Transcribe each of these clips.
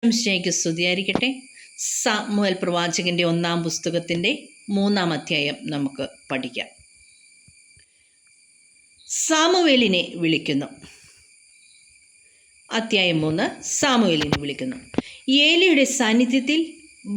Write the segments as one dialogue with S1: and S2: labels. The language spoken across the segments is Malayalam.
S1: മിശിഹായ്ക്ക് സ്തുതിയായിരിക്കട്ടെ. സാമുവേൽ പ്രവാചകന്റെ 1-ാം പുസ്തകത്തിൻ്റെ 3-ാം അധ്യായം നമുക്ക് പഠിക്കാം. സാമുവേലിനെ വിളിക്കുന്നു. അധ്യായം 3. സാമുവേലിനെ വിളിക്കുന്നു. ഏലിയുടെ സാന്നിധ്യത്തിൽ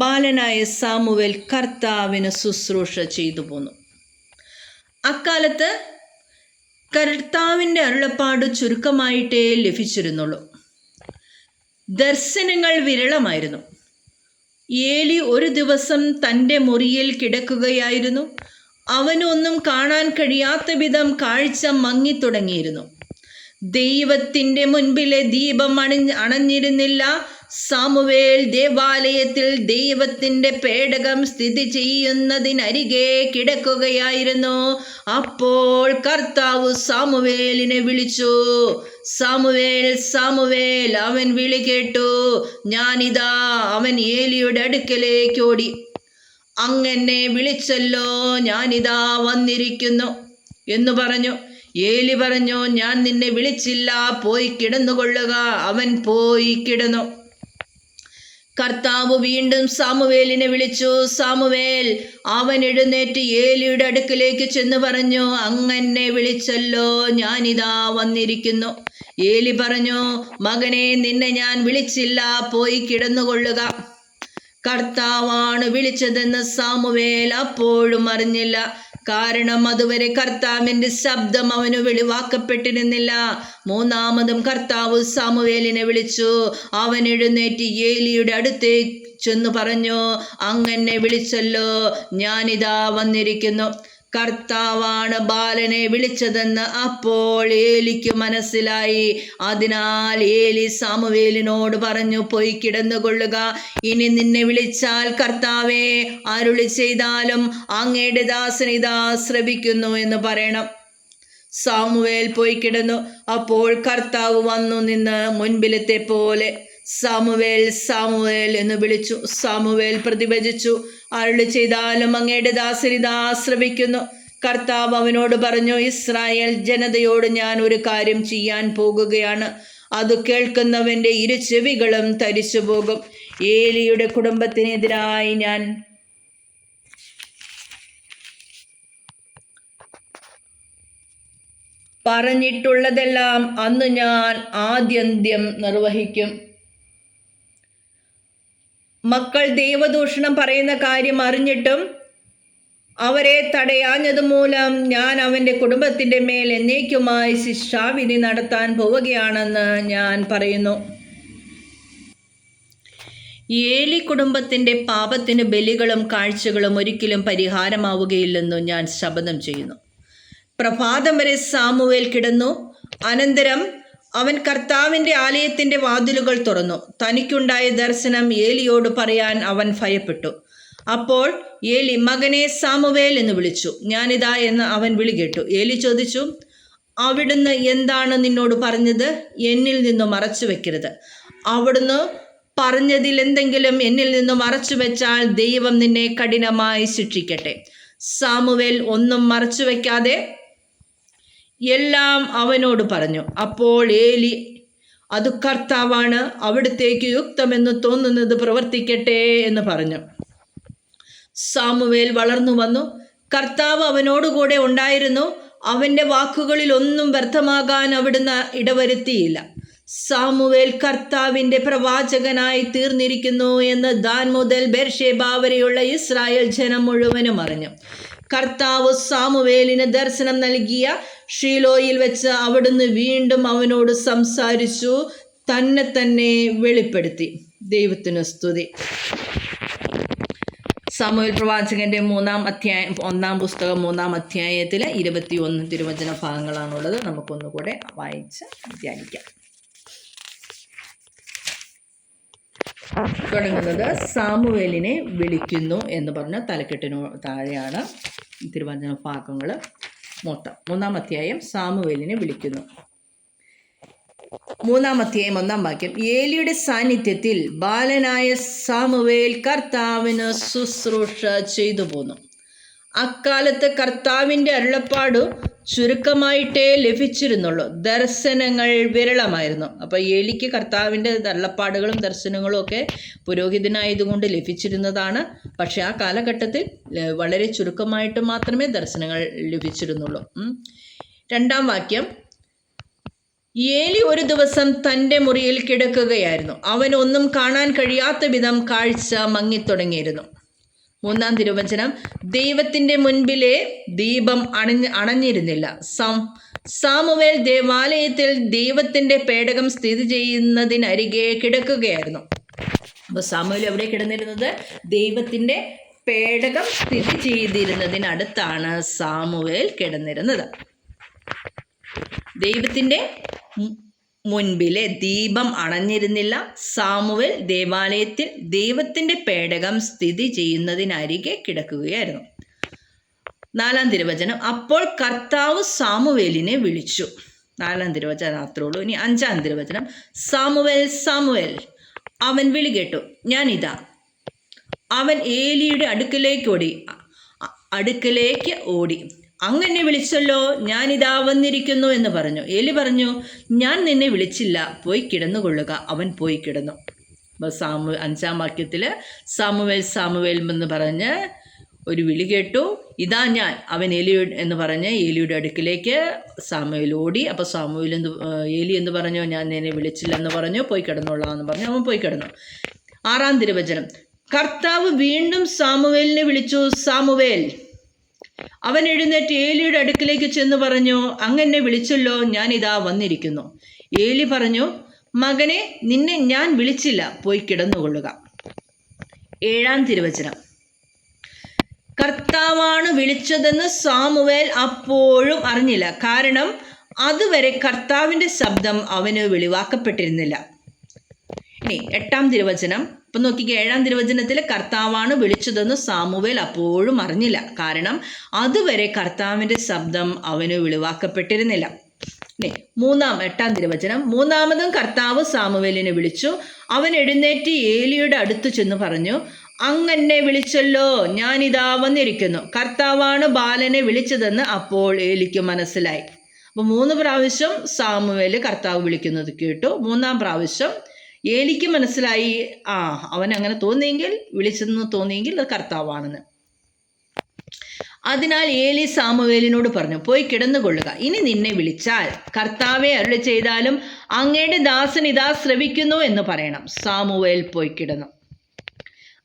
S1: ബാലനായ സാമുവേൽ കർത്താവിന് ശുശ്രൂഷ ചെയ്തു പോന്നു. അക്കാലത്ത് കർത്താവിൻ്റെ അരുളപ്പാട് ചുരുക്കമായിട്ടേ ലഭിച്ചിരുന്നുള്ളൂ. ദർശനങ്ങൾ വിരളമായിരുന്നു. ഏലി ഒരു ദിവസം തൻ്റെ മുറിയിൽ കിടക്കുകയായിരുന്നു. അവനൊന്നും കാണാൻ കഴിയാത്ത വിധം കാഴ്ച മങ്ങിത്തുടങ്ങിയിരുന്നു. ദൈവത്തിൻ്റെ മുൻപിലെ ദീപം അണഞ്ഞിരുന്നില്ല. സാമുവേൽ ദേവാലയത്തിൽ ദൈവത്തിൻ്റെ പേടകം സ്ഥിതി ചെയ്യുന്നതിനരികെ കിടക്കുകയായിരുന്നു. അപ്പോൾ കർത്താവ് സാമുവേലിനെ വിളിച്ചു. Samuel, Samuel. അവൻ വിളി കേട്ടു. ഞാനിതാ. അവൻ ഏലിയുടെ അടുക്കലേക്ക് ഓടി. അങ്ങനെ വിളിച്ചല്ലോ, ഞാനിതാ വന്നിരിക്കുന്നു എന്ന് പറഞ്ഞു. ഏലി പറഞ്ഞു, ഞാൻ നിന്നെ വിളിച്ചില്ല, പോയി കിടന്നുകൊള്ളുക. അവൻ പോയി കിടന്നു. കർത്താവ് വീണ്ടും സാമുവേലിനെ വിളിച്ചു. സാമുവേൽ. അവൻ എഴുന്നേറ്റ് ഏലിയുടെ അടുക്കിലേക്ക് ചെന്ന് പറഞ്ഞു, അങ്ങനെ വിളിച്ചല്ലോ, ഞാനിതാ വന്നിരിക്കുന്നു. ഏലി പറഞ്ഞു, മകനെ, നിന്നെ ഞാൻ വിളിച്ചില്ല, പോയി കിടന്നുകൊള്ളുക. കർത്താവാണ് വിളിച്ചതെന്ന് സാമുവേൽ അപ്പോഴും അറിഞ്ഞില്ല. കാരണം അതുവരെ കർത്താവിൻ്റെ ശബ്ദം അവന് വെളിവാക്കപ്പെട്ടിരുന്നില്ല. മൂന്നാമതും കർത്താവ് സാമുവേലിനെ വിളിച്ചു. അവൻ എഴുന്നേറ്റ് ഏലിയുടെ അടുത്തേക്ക് ചെന്നു പറഞ്ഞു, അങ്ങനെ വിളിച്ചല്ലോ, ഞാനിതാ വന്നിരിക്കുന്നു. കർത്താവാണ് ബാലനെ വിളിച്ചതെന്ന് അപ്പോൾ ഏലിക്ക് മനസ്സിലായി. അതിനാൽ ഏലി സാമുവേലിനോട് പറഞ്ഞു, പോയി കിടന്നുകൊള്ളുക. ഇനി നിന്നെ വിളിച്ചാൽ കർത്താവേ അരുളി ചെയ്താലും അങ്ങയുടെ ദാസൻ ഇതാ ശ്രവിക്കുന്നു എന്ന് പറയണം. സാമുവേൽ പോയി കിടന്നു. അപ്പോൾ കർത്താവ് വന്നു നിന്ന് മുൻപിലത്തെ പോലെ സാമുവേൽ, സാമുവേൽ എന്ന് വിളിച്ചു. സാമുവേൽ പ്രതിവചിച്ചു, അരുളി ചെയ്താലും അങ്ങയുടെ ദാസൻ ഇതാ ശ്രവിക്കുന്നു. കർത്താവ് അവനോട് പറഞ്ഞു, ഇസ്രായേൽ ജനതയോട് ഞാൻ ഒരു കാര്യം ചെയ്യാൻ പോകുകയാണ്. അത് കേൾക്കുന്നവൻ്റെ ഇരു ചെവികളും തരിച്ചു പോകും. ഏലിയുടെ കുടുംബത്തിനെതിരായി ഞാൻ പറഞ്ഞിട്ടുള്ളതെല്ലാം അന്ന് ഞാൻ ആദ്യന്ത്യം നിർവഹിക്കും. മക്കൾ ദൈവദൂഷണം പറയുന്ന കാര്യം അറിഞ്ഞിട്ടും അവരെ തടയാഞ്ഞതുമൂലം ഞാൻ അവൻ്റെ കുടുംബത്തിൻ്റെ മേൽ എന്നേക്കുമായി ശിക്ഷാവിധി നടത്താൻ പോവുകയാണെന്ന് ഞാൻ പറയുന്നു. ഏലി കുടുംബത്തിൻ്റെ പാപത്തിന് ബലികളും കാഴ്ചകളും ഒരിക്കലും പരിഹാരമാവുകയില്ലെന്നു ഞാൻ ശപഥം ചെയ്യുന്നു. പ്രഭാതം വരെ സാമുവേൽ കിടന്നു. അനന്തരം അവൻ കർത്താവിൻ്റെ ആലയത്തിൻ്റെ വാതിലുകൾ തുറന്നു. തനിക്കുണ്ടായ ദർശനം ഏലിയോട് പറയാൻ അവൻ ഭയപ്പെട്ടു. അപ്പോൾ ഏലി, മകനെ സാമുവേൽ എന്ന് വിളിച്ചു. ഞാനിതാ എന്ന് അവൻ വിളി കേട്ടു. ഏലി ചോദിച്ചു, അവിടുന്ന് എന്താണ് നിന്നോട് പറഞ്ഞത്? എന്നിൽ നിന്നു മറച്ചു വെക്കരുത്. അവിടുന്ന് പറഞ്ഞതിൽ എന്തെങ്കിലും എന്നിൽ നിന്നു മറച്ചു വെച്ചാൽ ദൈവം നിന്നെ കഠിനമായി ശിക്ഷിക്കട്ടെ. സാമുവേൽ ഒന്നും മറച്ചു വയ്ക്കാതെ എല്ലാം അവനോട് പറഞ്ഞു. അപ്പോൾ ഏലി, അത് കർത്താവാണ്, അവിടുത്തേക്ക് യുക്തമെന്ന് തോന്നുന്നത് പ്രവർത്തിക്കട്ടെ എന്ന് പറഞ്ഞു. സാമുവേൽ വളർന്നു വന്നു. കർത്താവ് അവനോടുകൂടെ ഉണ്ടായിരുന്നു. അവൻ്റെ വാക്കുകളിൽ ഒന്നും വ്യർത്ഥമാകാൻ അവിടുന്ന് ഇടവരുത്തിയില്ല. സാമുവേൽ കർത്താവിൻ്റെ പ്രവാചകനായി തീർന്നിരിക്കുന്നു എന്ന് ദാൻ മുതൽ ബേർഷേബ വരെയുള്ള ഇസ്രായേൽ ജനം മുഴുവനും അറിഞ്ഞു. കർത്താവ് സാമുവേലിന് ദർശനം നൽകിയ ഷീലോയിൽ വെച്ച് അവിടുന്ന് വീണ്ടും അവനോട് സംസാരിച്ചു, തന്നെ തന്നെ വെളിപ്പെടുത്തി. ദൈവത്തിന് സ്തുതി. സാമുവേൽ പ്രവാചകന്റെ 1-ാം പുസ്തകം 3-ാം അധ്യായത്തിൽ 21 തിരുവചന ഭാഗങ്ങളാണുള്ളത്. നമുക്കൊന്നുകൂടെ വായിച്ച് ധ്യാനിക്കാം. തുടങ്ങുന്നത് സാമുവേലിനെ വിളിക്കുന്നു എന്ന് പറഞ്ഞ തലക്കെട്ടിനു താഴെയാണ് തിരുവചന ഭാഗങ്ങൾ മൊത്തം. 3-ാം അധ്യായം സാമുവേലിനെ വിളിക്കുന്നു. 3-ാം അധ്യായം 1-ാം വാക്യം. ഏലിയുടെ സാന്നിധ്യത്തിൽ ബാലനായ സാമുവേൽ കർത്താവിന് ശുശ്രൂഷ ചെയ്തു പോന്നു. അക്കാലത്ത് കർത്താവിൻ്റെ അരുളപ്പാട് ചുരുക്കമായിട്ടേ ലഭിച്ചിരുന്നുള്ളൂ. ദർശനങ്ങൾ വിരളമായിരുന്നു. അപ്പോൾ ഏലിക്ക് കർത്താവിൻ്റെ അരുളപ്പാടുകളും ദർശനങ്ങളും ഒക്കെ പുരോഹിതനായതുകൊണ്ട് ലഭിച്ചിരുന്നതാണ്. പക്ഷെ ആ കാലഘട്ടത്തിൽ വളരെ ചുരുക്കമായിട്ട് മാത്രമേ ദർശനങ്ങൾ ലഭിച്ചിരുന്നുള്ളൂ. 2-ാം വാക്യം, ഏലി ഒരു ദിവസം തൻ്റെ മുറിയിൽ കിടക്കുകയായിരുന്നു. അവനൊന്നും കാണാൻ കഴിയാത്ത വിധം കാഴ്ച മങ്ങിത്തുടങ്ങിയിരുന്നു. 3-ാം തിരുവചനം, ദൈവത്തിൻ്റെ മുൻപിലെ ദീപം അണഞ്ഞിരുന്നില്ല. സാമുവേൽ ദേവാലയത്തിൽ ദൈവത്തിൻ്റെ പേടകം സ്ഥിതി ചെയ്യുന്നതിനരികെ കിടക്കുകയായിരുന്നു. അപ്പോൾ സാമുവേൽ എവിടെ കിടന്നിരുന്നത്? ദൈവത്തിൻ്റെ പേടകം സ്ഥിതി ചെയ്തിരുന്നതിനടുത്താണ് സാമുവേൽ കിടന്നിരുന്നത്. ദൈവത്തിൻ്റെ മുൻപിലെ ദീപം അണഞ്ഞിരുന്നില്ല. സാമുവേൽ ദേവാലയത്തിൽ ദൈവത്തിൻ്റെ പേടകം സ്ഥിതി ചെയ്യുന്നതിനരികെ കിടക്കുകയായിരുന്നു. 4-ാം തിരുവചനം, അപ്പോൾ കർത്താവ് സാമുവേലിനെ വിളിച്ചു. 4-ാം തിരുവചനം അത്രേ ഉള്ളൂ. ഇനി 5-ാം തിരുവചനം, സാമുവേൽ സാമുവേൽ, അവൻ വിളി കേട്ടു, ഞാനിതാ. അവൻ ഏലിയുടെ അടുക്കലേക്ക് ഓടി അങ്ങനെ വിളിച്ചല്ലോ, ഞാനിതാ വന്നിരിക്കുന്നു എന്ന് പറഞ്ഞു. ഏലി പറഞ്ഞു, ഞാൻ നിന്നെ വിളിച്ചില്ല, പോയി കിടന്നുകൊള്ളുക. അവൻ പോയി കിടന്നു. അപ്പോൾ 5-ാം വാക്യത്തിൽ സാമുവേൽ സാമുവേൽ എന്ന് പറഞ്ഞ് ഒരു വിളി കേട്ടു. ഇതാ ഞാൻ. അവൻ എന്ന് പറഞ്ഞ് ഏലിയുടെ അടുക്കിലേക്ക് സാമുവേൽ ഓടി. അപ്പോൾ ഏലി എന്ന് പറഞ്ഞു, ഞാൻ നിന്നെ വിളിച്ചില്ലെന്ന് പറഞ്ഞു, പോയി കിടന്നോളാം എന്ന് പറഞ്ഞു. അവൻ പോയി കിടന്നു. 6-ാം തിരുവചനം, കർത്താവ് വീണ്ടും സാമുവേലിനെ വിളിച്ചു, സാമുവേൽ. അവൻ എഴുന്നേറ്റ് ഏലിയുടെ അടുക്കിലേക്ക് ചെന്ന് പറഞ്ഞു, അങ്ങനെ വിളിച്ചല്ലോ, ഞാൻ ഇതാ വന്നിരിക്കുന്നു. ഏലി പറഞ്ഞു, മകനെ, നിന്നെ ഞാൻ വിളിച്ചില്ല, പോയി കിടന്നുകൊള്ളുക. 7-ാം തിരുവചനം, കർത്താവാണ് വിളിച്ചതെന്ന് സാമുവേൽ അപ്പോഴും അറിഞ്ഞില്ല. കാരണം അതുവരെ കർത്താവിൻ്റെ ശബ്ദം അവന് വെളിവാക്കപ്പെട്ടിരുന്നില്ല. ഇനി 8-ാം തിരുവചനം. അപ്പം നോക്കിക്കേ, 7-ാം തിരുവചനത്തിൽ കർത്താവാണ് വിളിച്ചതെന്ന് സാമുവേൽ അപ്പോഴും അറിഞ്ഞില്ല. കാരണം അതുവരെ കർത്താവിൻ്റെ ശബ്ദം അവന് വെളിവാക്കപ്പെട്ടിരുന്നില്ല. 8-ാം തിരുവചനം, മൂന്നാമതും കർത്താവ് സാമുവേലിനെ വിളിച്ചു. അവൻ എഴുന്നേറ്റ് ഏലിയുടെ അടുത്ത് ചെന്ന് പറഞ്ഞു, അങ്ങനെ വിളിച്ചല്ലോ, ഞാനിതാ വന്നിരിക്കുന്നു. കർത്താവാണ് ബാലനെ വിളിച്ചതെന്ന് അപ്പോൾ ഏലിക്ക് മനസ്സിലായി. അപ്പോൾ 3 പ്രാവശ്യം സാമുവേൽ കർത്താവ് വിളിക്കുന്നത് കേട്ടു. 3-ാം പ്രാവശ്യം ഏലിക്ക് മനസ്സിലായി, അവൻ അങ്ങനെ വിളിച്ചെന്ന് തോന്നിയെങ്കിൽ അത് കർത്താവാണെന്ന്. അതിനാൽ ഏലി സാമുവേലിനോട് പറഞ്ഞു, പോയി കിടന്നുകൊള്ളുക. ഇനി നിന്നെ വിളിച്ചാൽ കർത്താവെ അരുളി ചെയ്താലും അങ്ങയുടെ ദാസൻ ഇതാ ശ്രവിക്കുന്നു എന്ന് പറയണം. സാമുവേൽ പോയി കിടന്നു.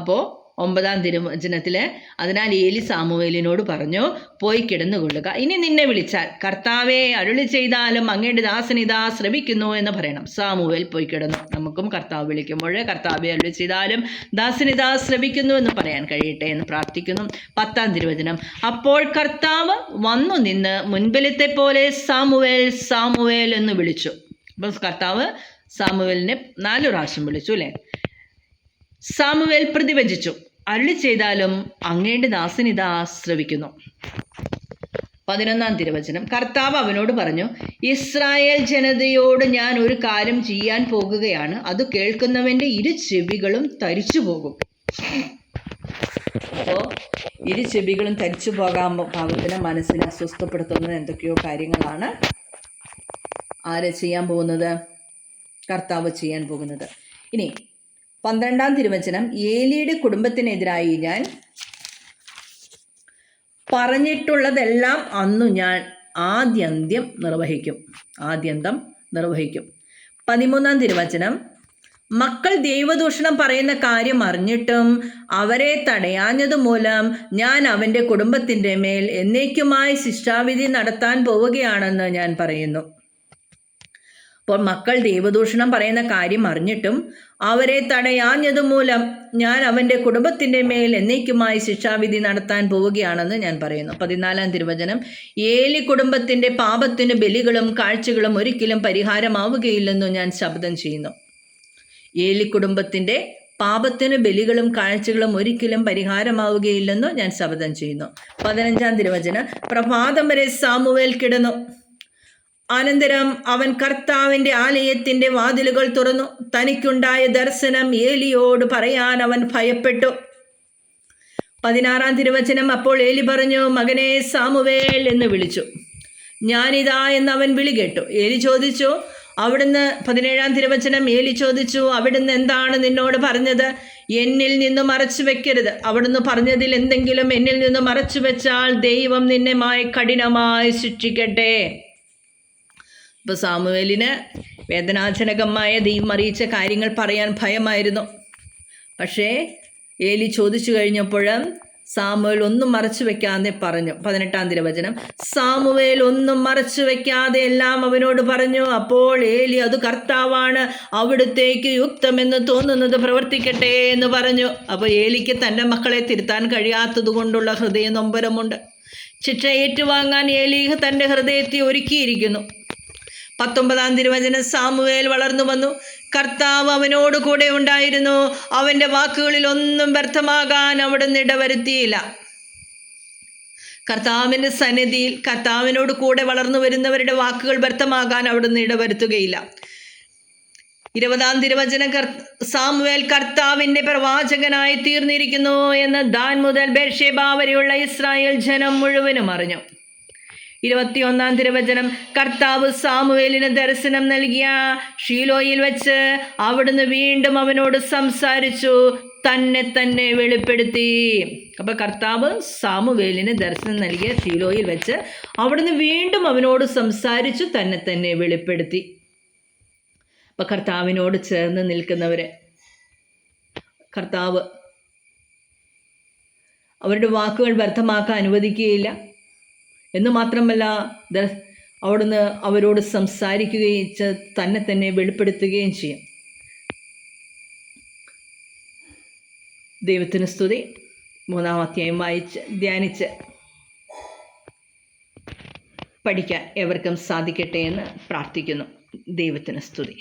S1: അപ്പോൾ 9-ാം തിരുവചനത്തിൽ, അതിനാൽ ഏലി സാമുവേലിനോട് പറഞ്ഞു, പോയി കിടന്നുകൊള്ളുക. ഇനി നിന്നെ വിളിച്ചാൽ കർത്താവെ അരുളി ചെയ്താലും അങ്ങയുടെ ദാസൻ ഇതാ ശ്രവിക്കുന്നു എന്ന് പറയണം. സാമുവേൽ പോയി കിടന്നു. നമുക്കും കർത്താവ് വിളിക്കുമ്പോൾ കർത്താവെ അരുളി ചെയ്താലും ദാസൻ ഇതാ ശ്രവിക്കുന്നു എന്ന് പറയാൻ കഴിയട്ടെ എന്ന് പ്രാർത്ഥിക്കുന്നു. 10-ാം തിരുവചനം, അപ്പോൾ കർത്താവ് വന്നു നിന്ന് മുൻപിലത്തെ പോലെ സാമുവേൽ സാമുവേൽ എന്ന് വിളിച്ചു. അപ്പോൾ കർത്താവ് സാമുവേലിനെ 4 പ്രാവശ്യം വിളിച്ചു അല്ലേ. സാമുവേൽ പ്രതിവചിച്ചു, അരുളി ചെയ്താലും അങ്ങയുടെ ദാസൻ ഇതാ ശ്രവിക്കുന്നു. 11-ാം തിരുവചനം, കർത്താവ് അവനോട് പറഞ്ഞു, ഇസ്രായേൽ ജനതയോട് ഞാൻ ഒരു കാര്യം ചെയ്യാൻ പോകുകയാണ്. അത് കേൾക്കുന്നവൻ്റെ 2 ചെവികളും തരിച്ചു പോകും. അപ്പോൾ 2 ചെവികളും തരിച്ചു പോകാൻ പാകത്തിന് മനസ്സിനെ അസ്വസ്ഥപ്പെടുത്തുന്ന എന്തൊക്കെയോ കാര്യങ്ങളാണ് ആര് ചെയ്യാൻ പോകുന്നത്? കർത്താവ് ചെയ്യാൻ പോകുന്നത്. ഇനി 12-ാം തിരുവചനം, ഏലിയുടെ കുടുംബത്തിനെതിരായി ഞാൻ പറഞ്ഞിട്ടുള്ളതെല്ലാം അന്നു ഞാൻ ആദ്യന്തം നിർവഹിക്കും. 13-ാം തിരുവചനം, മക്കൾ ദൈവദൂഷണം പറയുന്ന കാര്യം അറിഞ്ഞിട്ടും അവരെ തടയാഞ്ഞതു മൂലം ഞാൻ അവൻ്റെ കുടുംബത്തിൻ്റെ മേൽ എന്നേക്കുമായി ശിക്ഷാവിധി നടത്താൻ പോവുകയാണെന്ന് ഞാൻ പറയുന്നു. അപ്പോൾ മക്കൾ ദൈവദൂഷണം പറയുന്ന കാര്യം അറിഞ്ഞിട്ടും അവരെ തടയാഞ്ഞതുമൂലം ഞാൻ അവൻ്റെ കുടുംബത്തിൻ്റെ മേൽ എന്നേക്കുമായി ശിക്ഷാവിധി നടത്താൻ പോവുകയാണെന്ന് ഞാൻ പറയുന്നു. 14-ാം തിരുവചനം, ഏലി കുടുംബത്തിൻ്റെ പാപത്തിന് ബലികളും കാഴ്ചകളും ഒരിക്കലും പരിഹാരമാവുകയില്ലെന്നു ഞാൻ ശപഥം ചെയ്യുന്നു. ഏലി കുടുംബത്തിൻ്റെ പാപത്തിന് ബലികളും കാഴ്ചകളും ഒരിക്കലും പരിഹാരമാവുകയില്ലെന്നു ഞാൻ ശപഥം ചെയ്യുന്നു. 15-ാം തിരുവചനം, പ്രഭാതം വരെ സാമുവേൽ കിടന്നു. അനന്തരം അവൻ കർത്താവിൻ്റെ ആലയത്തിൻ്റെ വാതിലുകൾ തുറന്നു. തനിക്കുണ്ടായ ദർശനം ഏലിയോട് പറയാൻ അവൻ ഭയപ്പെട്ടു. 16-ാം തിരുവചനം, അപ്പോൾ ഏലി പറഞ്ഞു, മകനെ സാമുവേൽ എന്ന് വിളിച്ചു. ഞാനിതാ എന്ന് അവൻ വിളി കേട്ടു. ഏലി ചോദിച്ചു, അവിടുന്ന് 17-ാം തിരുവചനം, ഏലി ചോദിച്ചു, അവിടുന്ന് എന്താണ് നിന്നോട് പറഞ്ഞത്? എന്നിൽ നിന്ന് മറച്ചു വെക്കരുത്. അവിടുന്ന് പറഞ്ഞതിൽ എന്തെങ്കിലും എന്നിൽ നിന്ന് മറച്ചു വെച്ചാൽ ദൈവം നിന്നെ കഠിനമായി ശിക്ഷിക്കട്ടെ. ഇപ്പൊ സാമുവേലിന് വേദനാജനകമായ ദൈവം അറിയിച്ച കാര്യങ്ങൾ പറയാൻ ഭയമായിരുന്നു. പക്ഷേ ഏലി ചോദിച്ചു കഴിഞ്ഞപ്പോഴും സാമുവേൽ ഒന്നും മറച്ചു വെക്കാതെ പറഞ്ഞു. 18-ാം തിരുവചനം, സാമുവേൽ ഒന്നും മറച്ചു വെക്കാതെ എല്ലാം അവനോട് പറഞ്ഞു. അപ്പോൾ ഏലി, അത് കർത്താവാണ്, അവിടുത്തേക്ക് യുക്തമെന്ന് തോന്നുന്നത് പ്രവർത്തിക്കട്ടെ എന്ന് പറഞ്ഞു. അപ്പോൾ ഏലിക്ക് തൻ്റെ മക്കളെ തിരുത്താൻ കഴിയാത്തത് കൊണ്ടുള്ള ഹൃദയ നൊമ്പരമുണ്ട്. ശിക്ഷ ഏറ്റുവാങ്ങാൻ ഏലി തൻ്റെ ഹൃദയത്തെ ഒരുക്കിയിരിക്കുന്നു. 19-ാം തിരുവചനം, സാമുവേൽ വളർന്നു വന്നു, കർത്താവ് അവനോട് കൂടെ ഉണ്ടായിരുന്നു, അവൻ്റെ വാക്കുകളിൽ ഒന്നും വ്യർത്ഥമാകാൻ അവിടുന്ന് ഇടവരുത്തിയില്ല. കർത്താവിൻ്റെ സന്നിധിയിൽ കർത്താവിനോട് കൂടെ വളർന്നു വരുന്നവരുടെ വാക്കുകൾ വ്യർത്ഥമാകാൻ അവിടുന്ന് ഇടവരുത്തുകയില്ല. 20-ാം തിരുവചനം, സാമുവേൽ കർത്താവിൻ്റെ പ്രവാചകനായി തീർന്നിരിക്കുന്നു എന്ന് ദാൻ മുതൽ ബേർഷേബ വരെയുള്ള ഇസ്രായേൽ ജനം മുഴുവനും അറിഞ്ഞു. 21-ാം തിരുവചനം, കർത്താവ് സാമുവേലിന് ദർശനം നൽകിയ ഷീലോയിൽ വെച്ച് അവിടുന്ന് വീണ്ടും അവനോട് സംസാരിച്ചു, തന്നെ വെളിപ്പെടുത്തി. അപ്പോൾ കർത്താവ് സാമുവേലിന് ദർശനം നൽകിയ ഷീലോയിൽ വെച്ച് അവിടുന്ന് വീണ്ടും അവനോട് സംസാരിച്ചു, തന്നെ വെളിപ്പെടുത്തി. അപ്പോൾ കർത്താവിനോട് ചേർന്ന് നിൽക്കുന്നവരെ കർത്താവ് അവരുടെ വാക്കുകൾ വ്യർത്ഥമാക്കാൻ അനുവദിക്കുകയില്ല എന്ന് മാത്രമല്ല, അവിടുന്ന് അവരോട് സംസാരിക്കുകയും തന്നെ വെളിപ്പെടുത്തുകയും ചെയ്യും. ദൈവത്തിന് സ്തുതി. 3-ാം അധ്യായം വായിച്ച് ധ്യാനിച്ച് പഠിക്കാൻ എവർക്കും സാധിക്കട്ടെ എന്ന് പ്രാർത്ഥിക്കുന്നു. ദൈവത്തിന് സ്തുതി.